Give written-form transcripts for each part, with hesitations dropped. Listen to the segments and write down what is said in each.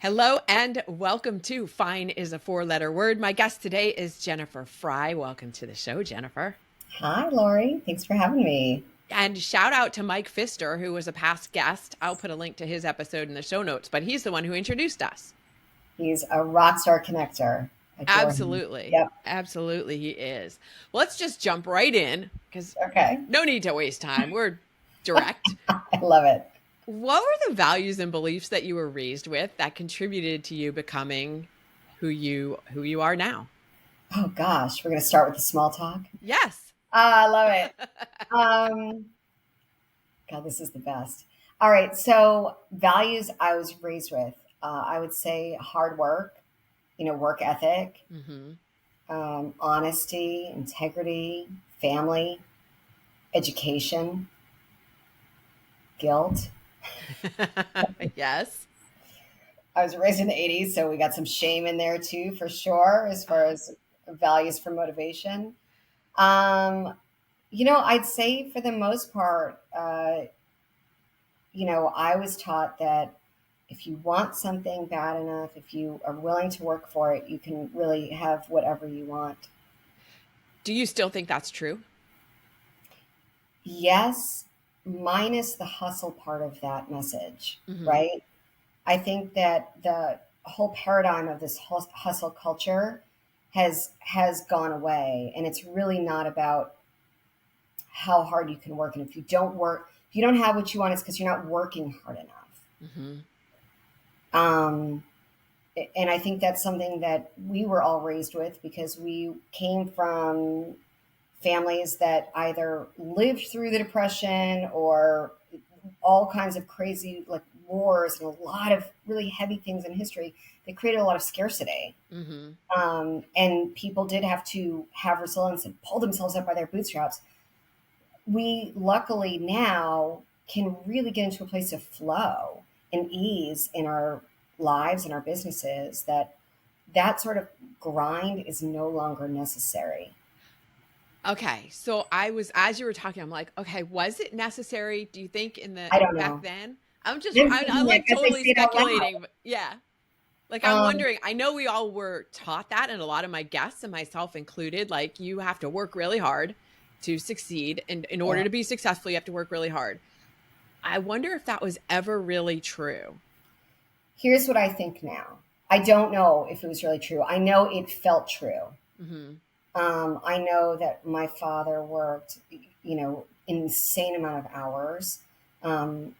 Hello and welcome to Fine is a Four-Letter Word. My guest today is Jennifer Frye. Welcome to the show, Jennifer. Hi, Lori. Thanks for having me. And shout out to Mike Pfister, who was a past guest. I'll put a link to his episode in the show notes, but he's the one who introduced us. He's a rock star connector. Adore him. Absolutely. Yep. Absolutely, he is. Well, let's just jump right in because Okay. no need to waste time. We're direct. I love it. What were the values and beliefs that you were raised with that contributed to you becoming who you are now? Oh gosh, we're gonna start with the small talk. Yes. I love it. Um, God, this is the best. All right, so values I was raised with. I would say hard work, work ethic, Mm-hmm. honesty, integrity, family, education, guilt. Yes. I was raised in the 80s, so we got some shame in there too, for sure, as far as values for motivation. Um, I'd say for the most part, I was taught that if you want something bad enough, if you are willing to work for it, you can really have whatever you want. Do you still think that's true? Yes, minus the hustle part of that message, Mm-hmm. right? I think that the whole paradigm of this hustle culture has gone away, and it's really not about how hard you can work. And if you don't have what you want, it's because you're not working hard enough. Mm-hmm. Um, and I think that's something that we were all raised with because we came from families that either lived through the Depression or all kinds of crazy like wars and a lot of really heavy things in history that created a lot of scarcity. Mm-hmm. And people did have to have resilience and pull themselves up by their bootstraps. We luckily now can really get into a place of flow and ease in our lives and our businesses that sort of grind is no longer necessary. Okay. So as you were talking, I'm like, okay, was it necessary? Do you think in the I don't back know. then? I'm just, I'm I thinking like like as I totally say it out loud. speculating, but yeah. Like I'm Um, wondering, I know we all were taught that, and a lot of my guests and myself included, like you have to work really hard to succeed. And in order yeah. to be successful, you have to work really hard. I wonder if that was ever really true. Here's what I think now. I don't know if it was really true. I know it felt true. Mm-hmm. I know that my father worked, insane amount of hours, um,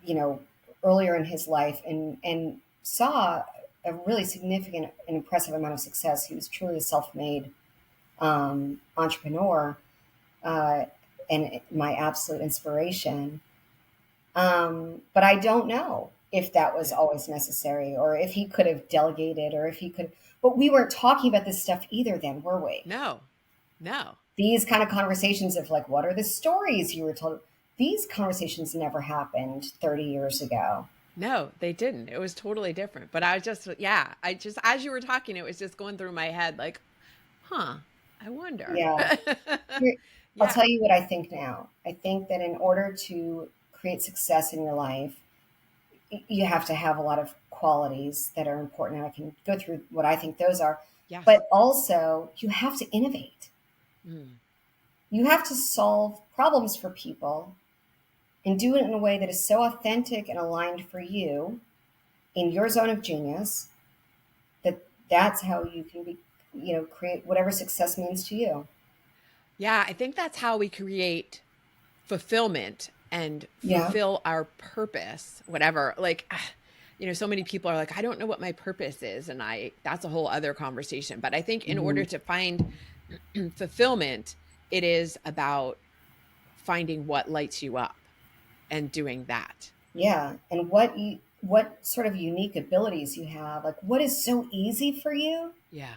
you know, earlier in his life and saw a really significant and impressive amount of success. He was truly a self-made entrepreneur uh, and my absolute inspiration. But I don't know if that was Yeah. always necessary or if he could have delegated or if he could. But we weren't talking about this stuff either then, were we? No, no. These kind of conversations of like, what are the stories you were told? These conversations never happened 30 years ago. No, they didn't. It was totally different. But I was just, yeah, as you were talking, it was just going through my head like, huh, I wonder. Yeah. Here- I'll Yeah. tell you what I think now. I think that in order to create success in your life, you have to have a lot of qualities that are important. And I can go through what I think those are. Yes. But also, you have to innovate. Mm. You have to solve problems for people and do it in a way that is so authentic and aligned for you in your zone of genius that that's how you can be, create whatever success means to you. Yeah, I think that's how we create fulfillment and Yeah. fulfill our purpose, whatever. Like, so many people are like, I don't know what my purpose is. And that's a whole other conversation. But I think in Mhm. order to find fulfillment, it is about finding what lights you up and doing that. Yeah. And what sort of unique abilities you have, like what is so easy for you Yeah.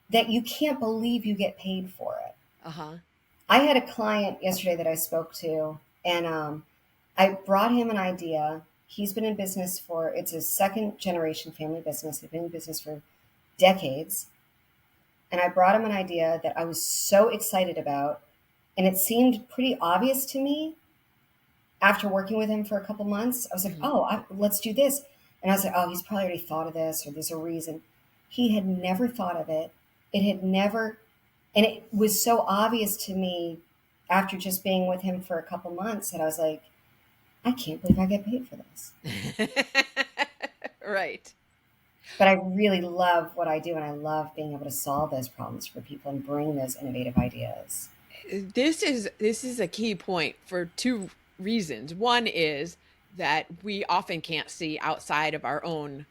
that you can't believe you get paid for it. Uh-huh. I had a client yesterday that I spoke to, and I brought him an idea. He's been in business it's a second generation family business. They've been in business for decades. And I brought him an idea that I was so excited about. And it seemed pretty obvious to me after working with him for a couple months. I was like, Hmm. oh, let's do this. And I was like, oh, he's probably already thought of this, or there's a reason. He had never thought of it. It had never, and it was so obvious to me after just being with him for a couple months that I was like, I can't believe I get paid for this. Right. But I really love what I do, and I love being able to solve those problems for people and bring those innovative ideas. This is a key point for two reasons. One is that we often can't see outside of our own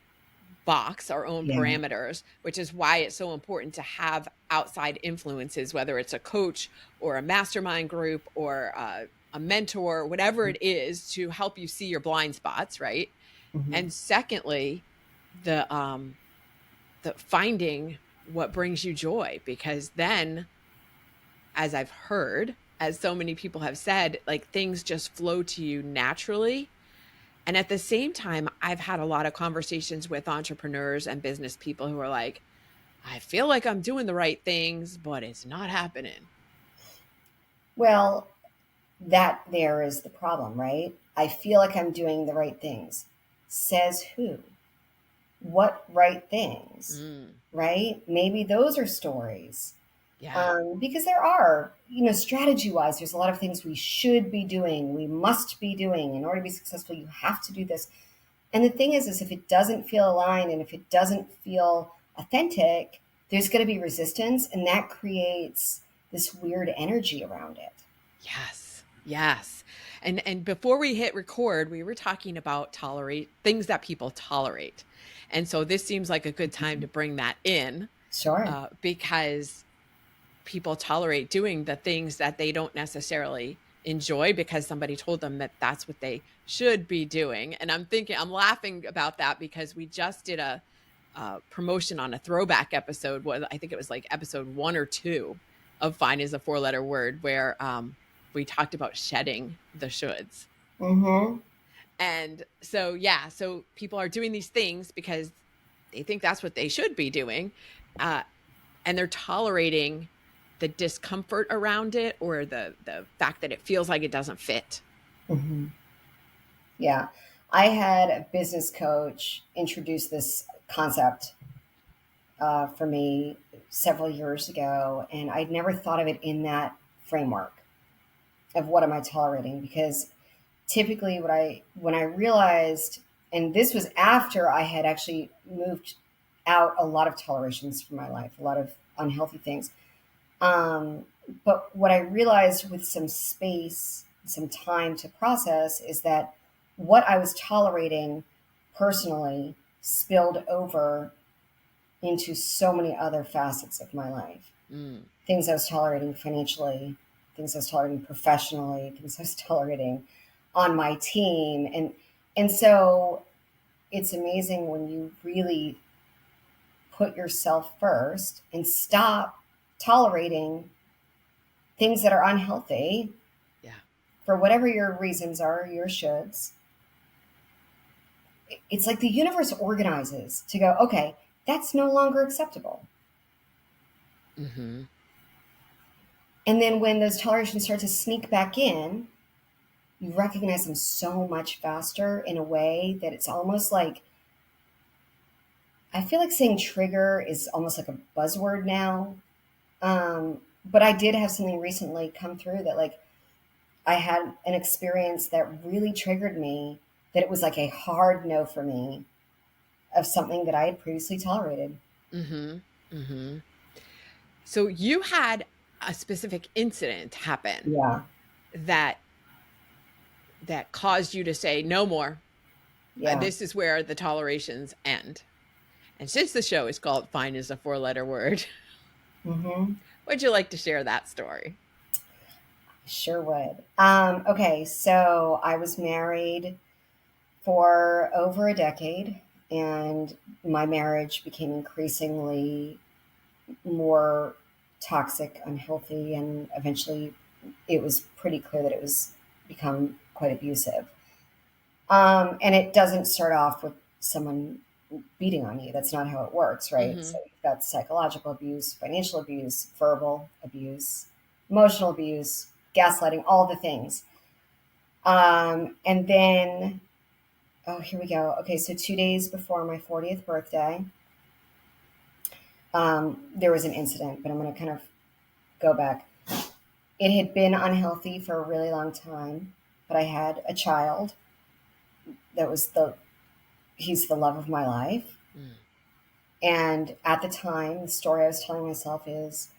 box, our own Yeah. parameters, which is why it's so important to have outside influences, whether it's a coach or a mastermind group or a mentor, whatever it is, to help you see your blind spots, right? Mm-hmm. And secondly, the finding what brings you joy, because then, as I've heard, as so many people have said, like things just flow to you naturally. And at the same time, I've had a lot of conversations with entrepreneurs and business people who are like, I feel like I'm doing the right things, but it's not happening. Well, that there is the problem, right? I feel like I'm doing the right things. Says who? What right things? Mm, Right? Maybe those are stories. yeah. Because there are, strategy wise, there's a lot of things we should be doing, we must be doing. In order to be successful, you have to do this. And the thing is if it doesn't feel aligned and if it doesn't feel authentic, there's going to be resistance, and that creates this weird energy around it. Yes. Yes. And before we hit record, we were talking about tolerate things that people tolerate. And so this seems like a good time to bring that in, Sure. because people tolerate doing the things that they don't necessarily enjoy because somebody told them that that's what they should be doing. And I'm laughing about that because we just did a promotion on a throwback episode. I think it was like episode 1 or 2 of Fine is a 4-letter word, where we talked about shedding the shoulds. Mm-hmm. And so, yeah, so people are doing these things because they think that's what they should be doing. Uh, and they're tolerating the discomfort around it, or the fact that it feels like it doesn't fit. Mm-hmm. Yeah. I had a business coach introduce this concept for me several years ago, and I'd never thought of it in that framework of what am I tolerating, because typically when I realized, and this was after I had actually moved out a lot of tolerations from my life, a lot of unhealthy things. Um, but what I realized with some space, some time to process, is that what I was tolerating personally spilled over into so many other facets of my life. Mm. Things I was tolerating financially, things I was tolerating professionally, things I was tolerating on my team. And so it's amazing when you really put yourself first and stop tolerating things that are unhealthy Yeah. for whatever your reasons are, your shoulds. It's like the universe organizes to go, okay, that's no longer acceptable. Mm-hmm. And then when those tolerations start to sneak back in, you recognize them so much faster in a way that it's almost like, I feel like saying trigger is almost like a buzzword now. But I did have something recently come through that, like, I had an experience that really triggered me, that it was like a hard no for me of something that I had previously tolerated. Mm-hmm. Mm-hmm. So you had a specific incident happen Yeah. that caused you to say no more. Yeah. This is where the tolerations end. And since the show is called Fine is a 4-letter word, Mm-hmm. would you like to share that story? Sure would. Okay. So I was married for over a decade, and my marriage became increasingly more toxic, unhealthy, and eventually it was pretty clear that it was become quite abusive. And it doesn't start off with someone beating on you. That's not how it works, right? Mm-hmm. So you've got psychological abuse, financial abuse, verbal abuse, emotional abuse, gaslighting, all the things. And then Oh, here we go. Okay, so 2 days before my 40th birthday, there was an incident, but I'm going to kind of go back. It had been unhealthy for a really long time, but I had a child that was he's the love of my life. Mm. And at the time, the story I was telling myself is,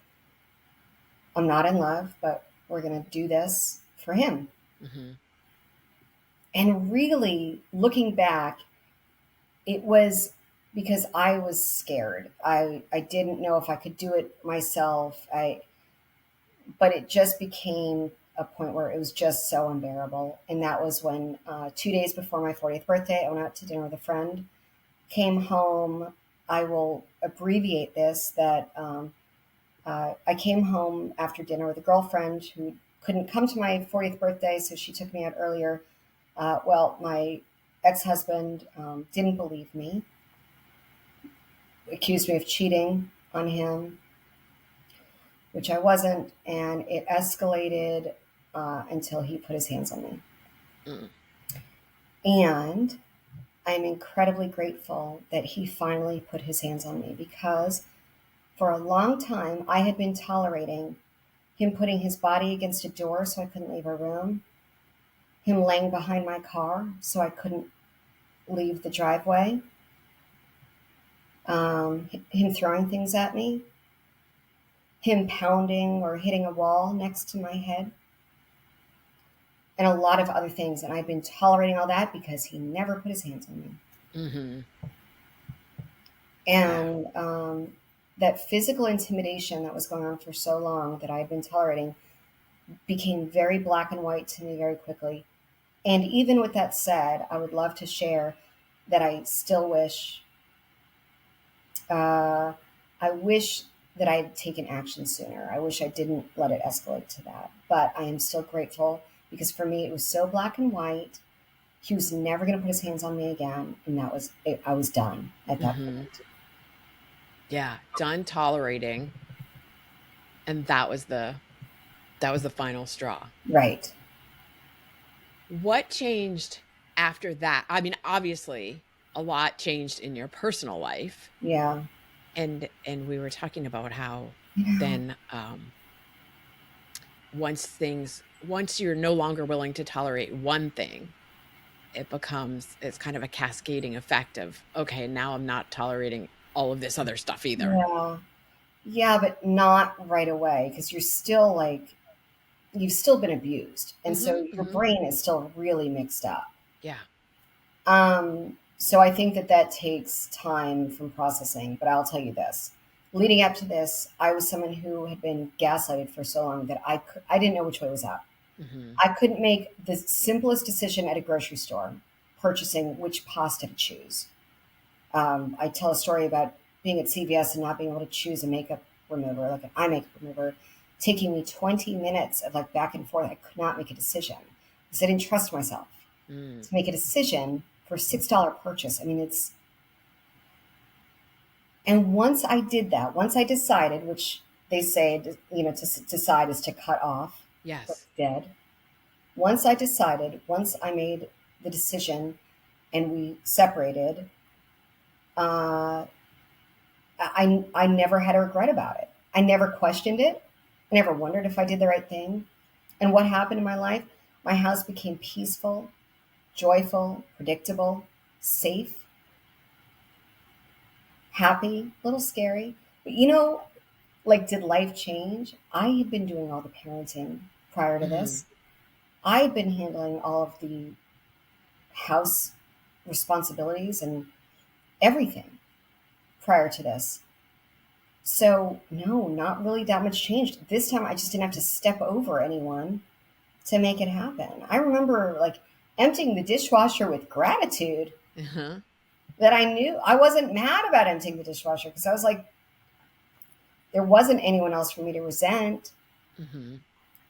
I'm not in love, but we're going to do this for him. Mm-hmm. And really, looking back, it was because I was scared. I didn't know if I could do it myself. But it just became a point where it was just so unbearable. And that was when 2 days before my 40th birthday, I went out to dinner with a friend, came home. I will abbreviate this that I came home after dinner with a girlfriend who couldn't come to my 40th birthday, so she took me out earlier. Well, my ex husband didn't believe me, accused me of cheating on him, which I wasn't, and it escalated until he put his hands on me. Mm. And I'm incredibly grateful that he finally put his hands on me because for a long time I had been tolerating him putting his body against a door so I couldn't leave a room, him laying behind my car so I couldn't leave the driveway, him throwing things at me, him pounding or hitting a wall next to my head, and a lot of other things. And I've been tolerating all that because he never put his hands on me. Mm-hmm. Yeah. And that physical intimidation that was going on for so long that I had been tolerating became very black and white to me very quickly. And even with that said, I would love to share that I still wish, uh, I wish that I had taken action sooner. I wish I didn't let it escalate to that. But I am still grateful because for me, it was so black and white. He was never going to put his hands on me again. And that was it. I was done at that Mm-hmm. point. Yeah. Done tolerating. And that was the final straw. Right. What changed after that? I mean, obviously, a lot changed in your personal life. Yeah. And we were talking about how You know, then once you're no longer willing to tolerate one thing, it's kind of a cascading effect of, okay, now I'm not tolerating all of this other stuff either. yeah. Yeah, but not right away because you're still like, you've still been abused. And Mhm, so your mhm. brain is still really mixed up. Yeah. So I think that that takes time from processing. But I'll tell you this: leading up to this, I was someone who had been gaslighted for so long that I didn't know which way was up. Mhm. I couldn't make the simplest decision at a grocery store, purchasing which pasta to choose. I tell a story about being at CVS and not being able to choose a makeup remover, like an eye makeup remover, taking me 20 minutes of like back and forth. I could not make a decision because I didn't trust myself Mm. to make a decision for a $6 purchase. I mean, it's, and once I did that, once I decided, which they say, to decide is to cut off what's Yes. dead. Once I decided, once I made the decision and we separated, uh, I never had a regret about it. I never questioned it. I never wondered if I did the right thing. And what happened in my life? My house became peaceful, joyful, predictable, safe, happy, a little scary. But like, did life change? I had been doing all the parenting prior to Mhm. this. I had been handling all of the house responsibilities and everything prior to this. So, no, not really that much changed. This time I just didn't have to step over anyone to make it happen. I remember like emptying the dishwasher with gratitude Uh-huh. that I knew I wasn't mad about emptying the dishwasher because I was like, there wasn't anyone else for me to resent Mhm.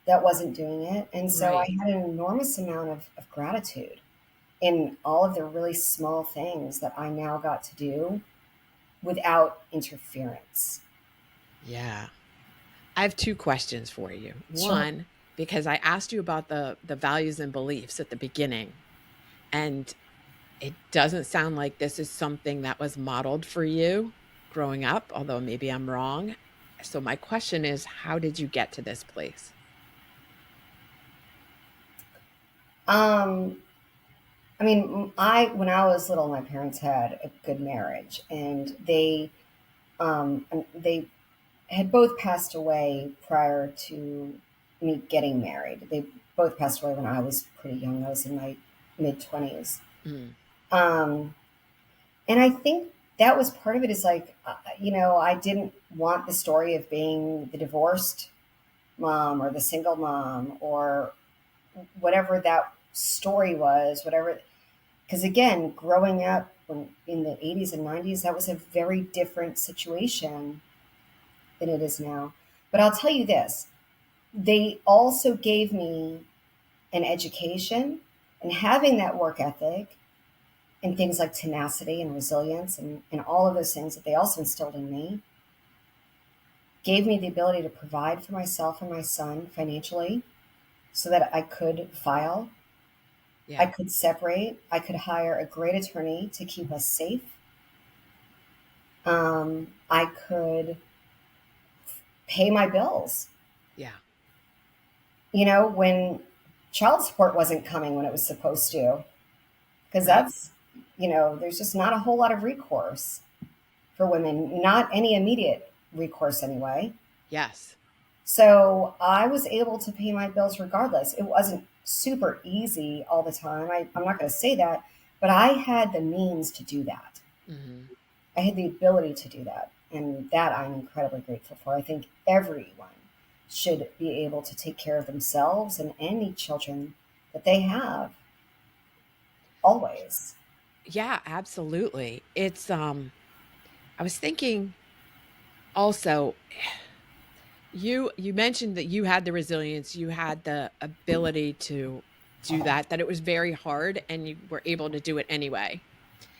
that wasn't doing it. And so I Right. had an enormous amount of gratitude in all of the really small things that I now got to do without interference. Yeah. I have two questions for you. Sure. One, because I asked you about the values and beliefs at the beginning, and It doesn't sound like this is something that was modeled for you growing up, although maybe I'm wrong. So my question is, how did you get to this place? Um, I mean, I when I was little, my parents had a good marriage, and they had both passed away prior to me getting married. They both passed away when I was pretty young. I was in my mid 20s. Mm, Um, and I think that was part of it. Is like, I didn't want the story of being the divorced mom or the single mom or whatever that story was, whatever. Because again, growing up in the 80s and 90s, that was a very different situation than it is now. But I'll tell you this, they also gave me an education, and having that work ethic and things like tenacity and resilience and all of those things that they also instilled in me gave me the ability to provide for myself and my son financially so that I could file, I yeah, could separate, I could hire a great attorney to keep us safe. I could pay my bills, yeah, when child support wasn't coming when it was supposed to, because right. there's just not a whole lot of recourse for women, not any immediate recourse anyway. Yes. So I was able to pay my bills regardless. It wasn't super easy all the time. I'm not going to say that, but I had the means to do that. Hmm. I had the ability to do that. And that I'm incredibly grateful for. I think everyone should be able to take care of themselves and any children that they have always. Yeah, absolutely. I was thinking also, you mentioned that you had the resilience, you had the ability to do that it was very hard and you were able to do it anyway.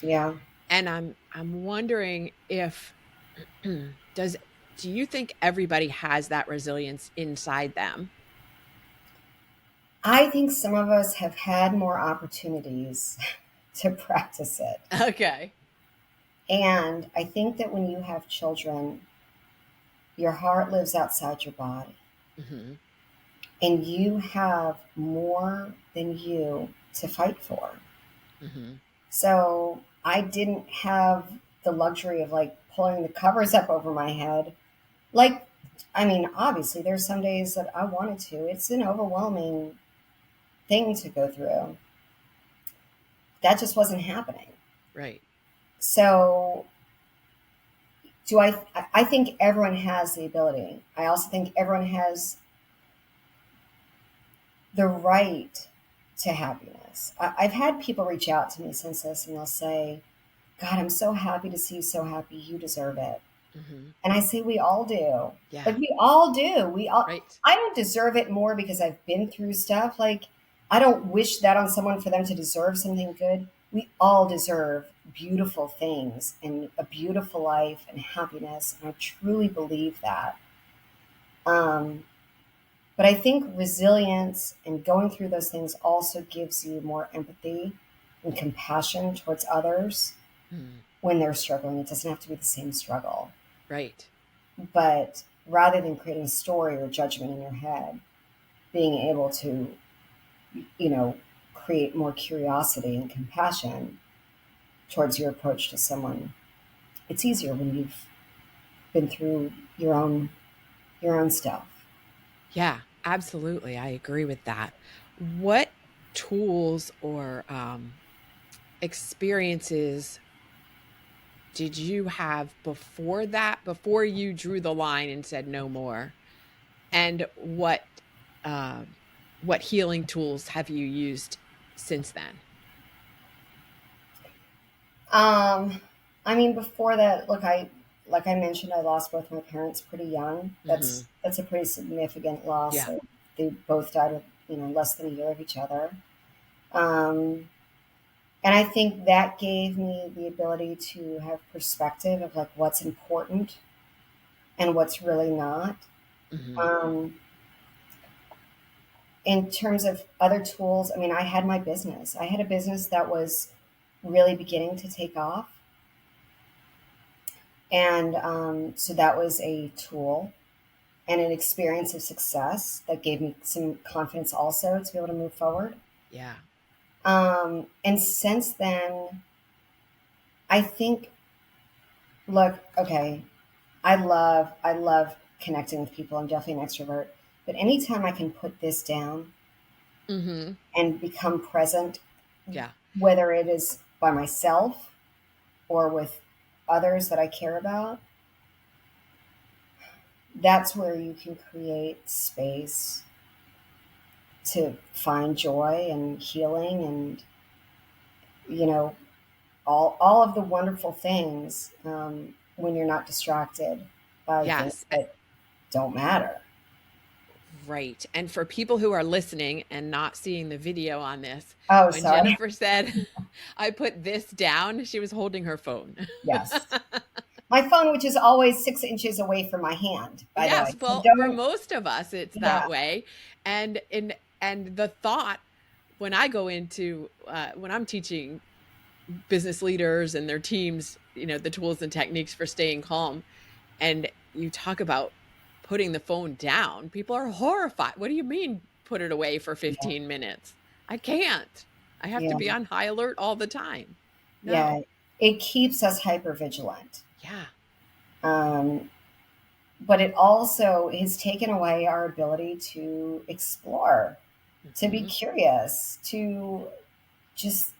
Yeah. And I'm wondering if does do you think everybody has that resilience inside them? I think some of us have had more opportunities to practice it. Okay. And I think that when you have children, your heart lives outside your body, Mhm. and you have more than you to fight for. Mhm. So I didn't have the luxury of like pulling the covers up over my head. Like, I mean, obviously, there's some days that I wanted to. It's an overwhelming thing to go through. That just wasn't happening. Right. So, I think everyone has the ability. I also think everyone has the right to happiness. I've had people reach out to me since this and they'll say, God, I'm so happy to see you so happy. You deserve it. Mhm. And I say, we all do. Yeah. Like, we all do. Right. I don't deserve it more because I've been through stuff. Like, I don't wish that on someone for them to deserve something good. We all deserve beautiful things and a beautiful life and happiness. And I truly believe that. Um, but I think resilience and going through those things also gives you more empathy and compassion towards others Mm. when they're struggling. It doesn't have to be the same struggle. Right. But rather than creating a story or judgment in your head, being able to, you know, create more curiosity and compassion towards your approach to someone, it's easier when you've been through your own stuff. Yeah, absolutely. I agree with that. What tools or experiences did you have before that, before you drew the line and said no more? And um, what healing tools have you used since then? Um, I mean, before that, look, like I mentioned, I lost both my parents pretty young. Hmm. That's a pretty significant loss. Yeah. They both died with less than a year of each other. Um, and I think that gave me the ability to have perspective of like what's important and what's really not. Hmm. Um, in terms of other tools, I mean, I had my business. I had a business that was really beginning to take off. And so that was a tool and an experience of success that gave me some confidence also to be able to move forward. Yeah. And since then, I think, look, okay, I love connecting with people. I'm definitely an extrovert. But anytime I can put this down Mm-hmm. and become present, Yeah. whether it is by myself or with others that I care about, that's where you can create space to find joy and healing and, you know, all of the wonderful things when you're not distracted by things Yes. that don't matter. Right. And for people who are listening and not seeing the video on this, Oh, when sorry. Jennifer said, I put this down, she was holding her phone. Yes. My phone, which is always 6 inches away from my hand, by the Yes, way. So well, for don't, most of us, it's yeah, that way. And the thought when I go into when I'm teaching business leaders and their teams, the tools and techniques for staying calm, and you talk about putting the phone down, people are horrified. What do you mean put it away for yeah, 15 minutes? I can't. I have to yeah, be on high alert all the time. yeah. No. It keeps us hyper vigilant. Yeah. Um, but it also has taken away our ability to explore, to be Mhm. curious, to just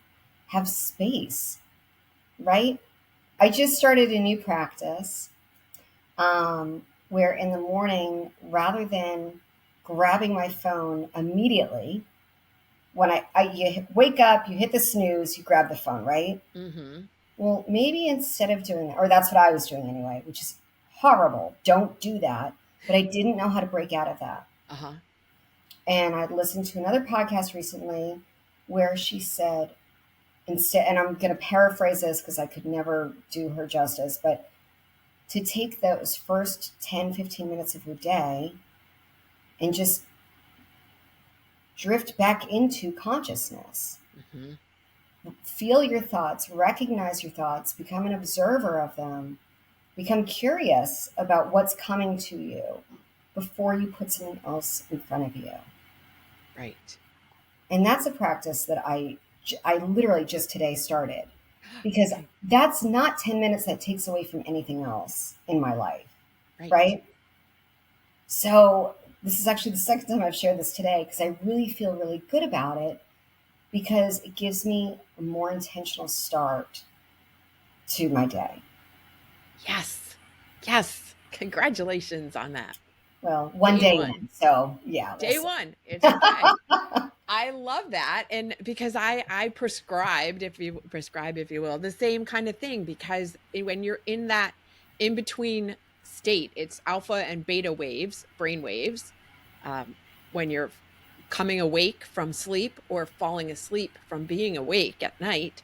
have space, right? I just started a new practice where in the morning, rather than grabbing my phone immediately, when you wake up, you hit the snooze, you grab the phone, right? Mhm. Well, maybe instead of doing that, or that's what I was doing anyway, which is horrible. Don't do that. But I didn't know how to break out of that. Uh-huh. And I listened to another podcast recently where she said, instead, and I'm going to paraphrase this because I could never do her justice, but to take those first 10, 15 minutes of your day and just drift back into consciousness. Mhm. Feel your thoughts, recognize your thoughts, become an observer of them, become curious about what's coming to you before you put something else in front of you. Right. And that's a practice that I literally just today started because Okay. that's not 10 minutes that takes away from anything else in my life, Right. right? So this is actually the second time I've shared this today because I really feel really good about it because it gives me a more intentional start to my day. Yes. Yes. Congratulations on that. Well, one Day day one. in. So yeah, we'll Day see. one. It's okay. I love that. And because I prescribe, if you will, the same kind of thing, because when you're in that in between state, it's alpha and beta waves, brain waves. Um, when you're coming awake from sleep or falling asleep from being awake at night,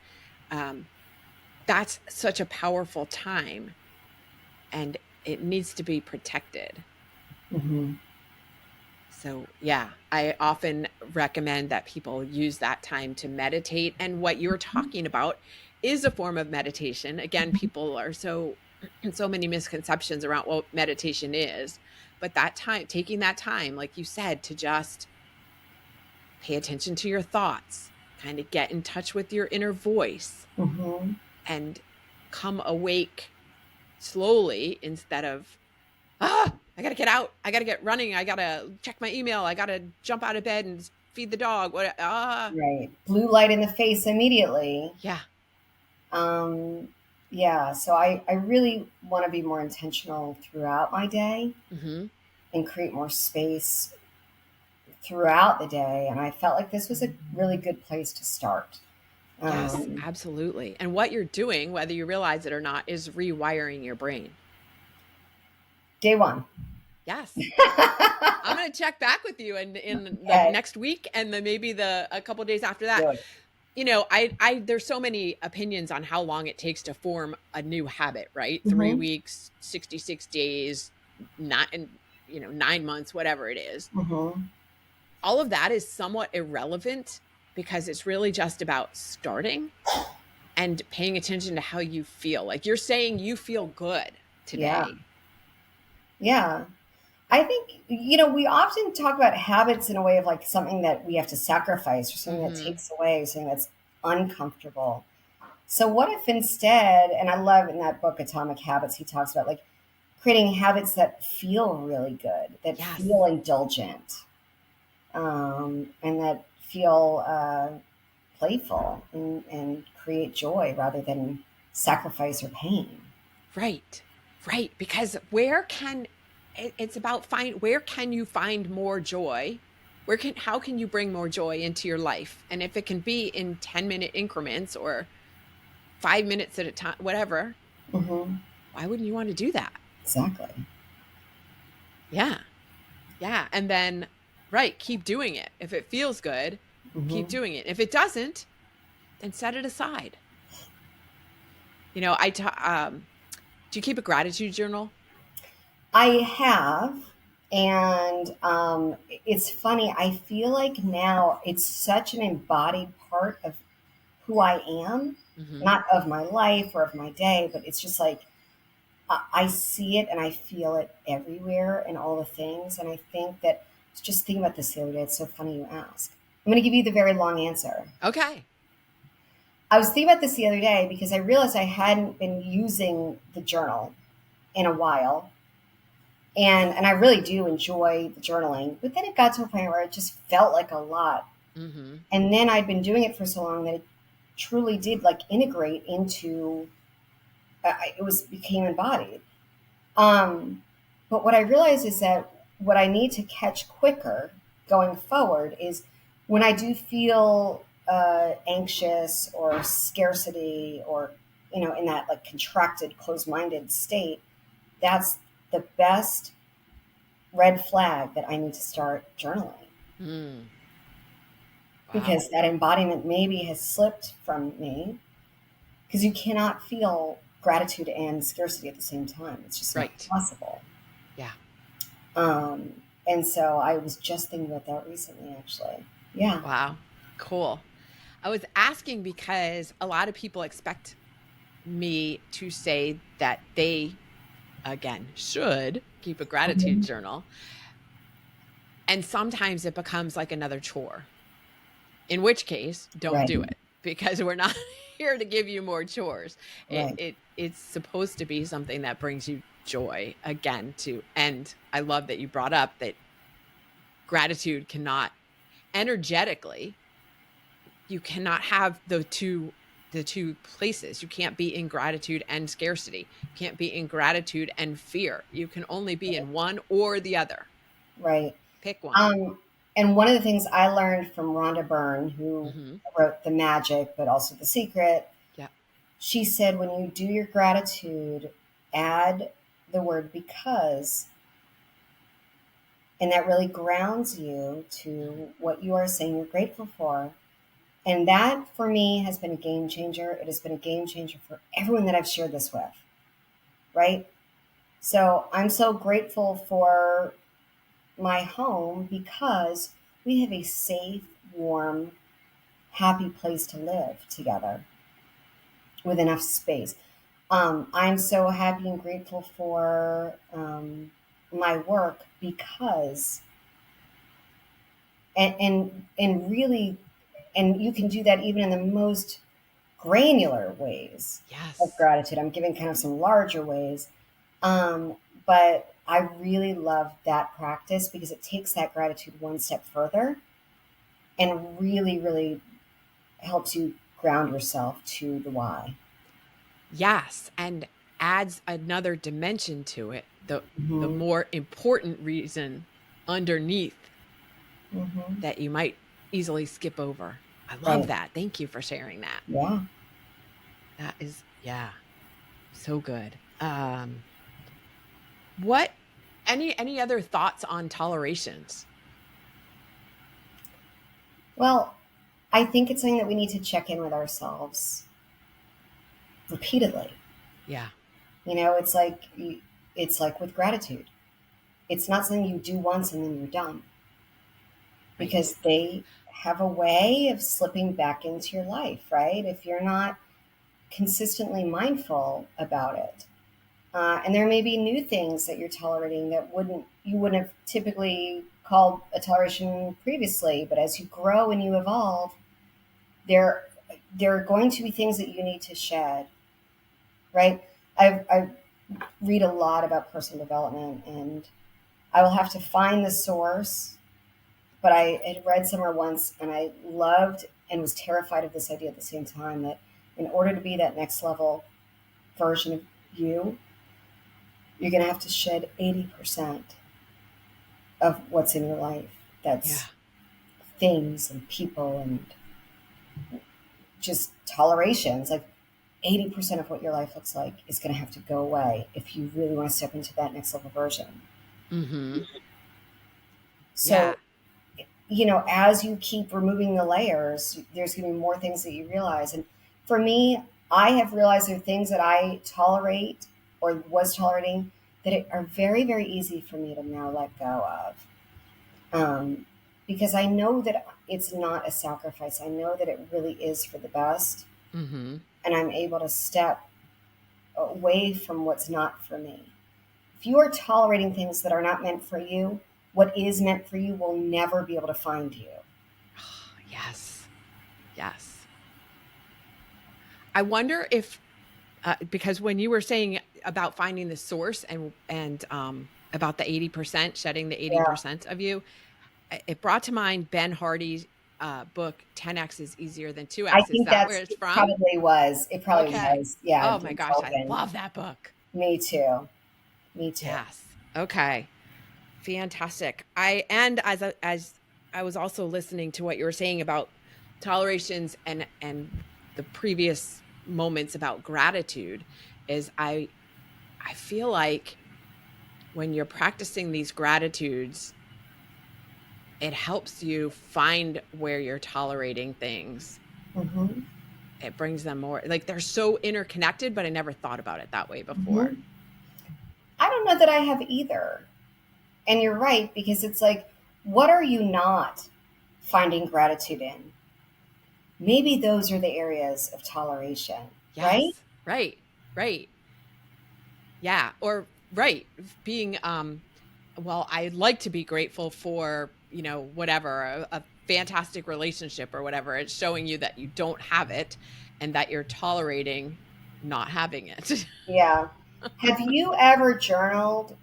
um, that's such a powerful time, and it needs to be protected. Hmm. So, yeah, I often recommend that people use that time to meditate. And what you're talking about is a form of meditation. Again, people are so many misconceptions around what meditation is. But that time, taking that time, like you said, to just pay attention to your thoughts, kind of get in touch with your inner voice Hmm. and come awake slowly instead of I gotta get out. I gotta get running. I gotta check my email. I gotta jump out of bed and feed the dog. Right. Blue light in the face immediately. Yeah. Um, yeah, so I really want to be more intentional throughout my day Hmm. and create more space throughout the day. And I felt like this was a really good place to start. Yes, Um, absolutely. And what you're doing, whether you realize it or not, is rewiring your brain. Day one. Yes. I'm gonna check back with you in like Okay, next week and then maybe the a couple days after that. good. I there's so many opinions on how long it takes to form a new habit, right? 3 weeks, 66 days, not and 9 months, whatever it is. Hmm. All of that is somewhat irrelevant because it's really just about starting and paying attention to how you feel. Like you're saying you feel good Yeah. today. Yeah. I think, we often talk about habits in a way of like something that we have to sacrifice or something that Mhm. takes away, something that's uncomfortable. So, what if instead, and I love in that book, Atomic Habits, he talks about like creating habits that feel really good, that feel Yes. indulgent, and that feel playful and create joy rather than sacrifice or pain. Right. Right, because where can it's about where can you find more joy? Where can how can you bring more joy into your life? And if it can be in 10-minute increments or 5 minutes at a time, whatever, Hmm. why wouldn't you want to do that? Exactly. Yeah. Yeah, and then right, keep doing it. If it feels good, keep Hmm. doing it. If it doesn't, then set it aside. Do you keep a gratitude journal? I have, and it's funny. I feel like now it's such an embodied part of who I am, Mhm. not of my life or of my day, but it's just like I see it and I feel it everywhere in all the things. And I think that I was just thinking about this the other day. It's so funny you ask. I'm going to give you the very long answer. Okay. I was thinking about this the other day because I realized I hadn't been using the journal in a while. And I really do enjoy the journaling. But then it got to a point where it just felt like a lot. Mhm. And then I'd been doing it for so long that it truly did like integrate into it was became embodied. Um, but what I realize is that what I need to catch quicker going forward is when I do feel anxious or scarcity or in that like contracted, closed-minded state. That's the best red flag that I need to start journaling Mm. Wow. because that embodiment maybe has slipped from me because you cannot feel gratitude and scarcity at the same time. It's just not Right. possible. Yeah. And so I was just thinking about that recently, actually. Yeah. Wow. Cool. I was asking because a lot of people expect me to say that they, again, should keep a gratitude Mhm. journal. And sometimes it becomes like another chore, in which case, don't Right. do it because we're not here to give you more chores. Right. It's supposed to be something that brings you joy again to end. I love that you brought up that gratitude cannot energetically you cannot have the two places. You can't be in gratitude and scarcity. You can't be in gratitude and fear. You can only be in one or the other. Right. Pick one. Um, and one of the things I learned from Rhonda Byrne, who Mhm. wrote The Magic, but also The Secret, Yeah. she said when you do your gratitude, add the word because, and that really grounds you Mhm. to what you are saying you're grateful for. And that for me has been a game changer. It has been a game changer for everyone that I've shared this with, right? So I'm so grateful for my home because we have a safe, warm, happy place to live together with enough space. I'm so happy and grateful for my work because, and really, and you can do that even in the most granular ways of Yes. gratitude. I'm giving kind of some larger ways. Um, but I really love that practice because it takes that gratitude one step further and really, really helps you ground yourself to the why. Yes, and adds another dimension to it. The Hmm. more important reason underneath Hmm. that you might easily skip over. I love Right. that. Thank you for sharing that. Yeah. That is yeah, so good. What any other thoughts on tolerations? Well, I think it's something that we need to check in with ourselves repeatedly. Yeah, It's like with gratitude. It's not something you do once and then you're done right. because they have a way of slipping back into your life, right? If you're not consistently mindful about it. And there may be new things that you're tolerating that you wouldn't have typically called a toleration previously. But as you grow and you evolve, there there are going to be things that you need to shed, right? I read a lot about personal development, and I will have to find the source. But I had read somewhere once, and I loved and was terrified of this idea at the same time, that in order to be that next level version of you, you're going to have to shed 80% of what's in your life. Yeah. That's things and people and just tolerations. Like 80% of what your life looks like is going to have to go away if you really want to step into that next level version. Mm-hmm. Yeah. So, as you keep removing the layers, there's going to be more things that you realize. And for me, I have realized there are things that I tolerate or was tolerating that are very, very easy for me to now let go of. Because I know that it's not a sacrifice. I know that it really is for the best. Mm-hmm. And I'm able to step away from what's not for me. If you are tolerating things that are not meant for you, what is meant for you will never be able to find you. Yes. Yes. I wonder if, because when you were saying about finding the source and about the 80%, shedding the Yeah, 80% of you, it brought to mind Ben Hardy's book, 10X is easier than I 2X. Is think that where it's it from? probably was. It probably Okay. was. Yeah, Oh my Jim gosh, I Sullivan. love that book. Me too. Me too. Yes. Okay. Fantastic. As I was also listening to what you were saying about tolerations and the previous moments about gratitude, is I feel like when you're practicing these gratitudes, it helps you find where you're tolerating things. Hmm. It brings them more, like they're so interconnected, but I never thought about it that way before. Hmm. I don't know that I have either. And you're right, because it's like, what are you not finding gratitude in? Maybe those are the areas of toleration, right? Yes. Right. Right. Yeah. Or right. Being well, I'd like to be grateful for, whatever, a fantastic relationship or whatever. It's showing you that you don't have it and that you're tolerating not having it. Yeah. Have you ever journaled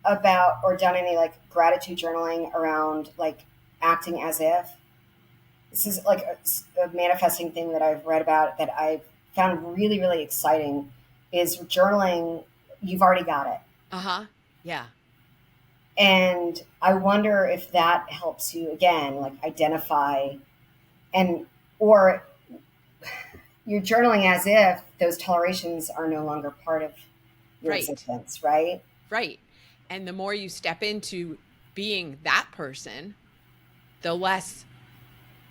about or done any like gratitude journaling around like acting as if? This is like a manifesting thing that I've read about that I've found really, really exciting is journaling. You've already got it. Uh-huh. Yeah. And I wonder if that helps you again, like identify and, or you're journaling as if those tolerations are no longer part of your Right. existence, right? Right. And the more you step into being that person, the less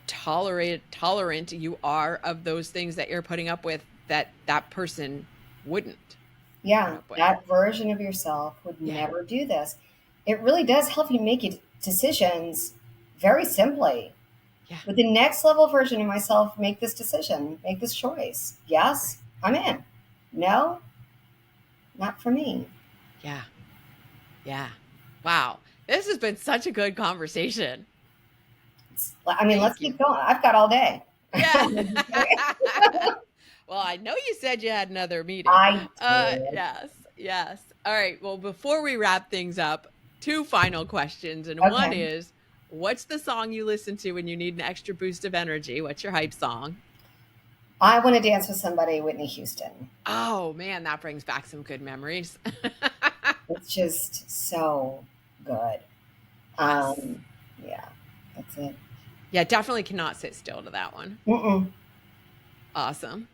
tolerant you are of those things that you're putting up with that person wouldn't put Yeah, up with. that version of yourself would Yeah. never do this. It really does help you make decisions very simply. Yeah. With the next level version of myself, make this decision, make this choice. Yes, I'm in. No, not for me. Yeah. Yeah. Wow. This has been such a good conversation. I mean, let's Thank you. keep going. I've got all day. Yeah. Well, I know you said you had another meeting. I did. Yes. Yes. All right. Well, before we wrap things up, two final questions. And one Okay. is, what's the song you listen to when you need an extra boost of energy? What's your hype song? I want to dance with somebody, Whitney Houston. Oh man, that brings back some good memories. It's just so good. Yes. Um, yeah, that's it. Yeah, definitely cannot sit still to that one. Mm-mm. Awesome.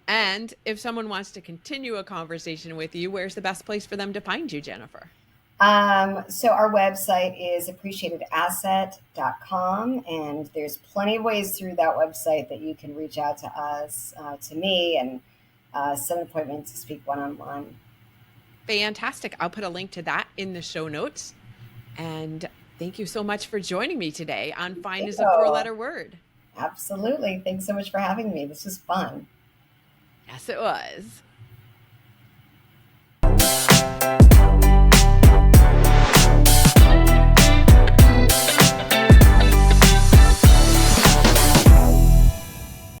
And if someone wants to continue a conversation with you, where's the best place for them to find you, Jennifer? So our website is appreciatedasset.com, and there's plenty of ways through that website that you can reach out to us, to me, and set an appointment to speak one-on-one. Fantastic. I'll put a link to that in the show notes. And thank you so much for joining me today on Fine is a So, Four-Letter Word. absolutely. Thanks so much for having me. This was fun. Yes, it was.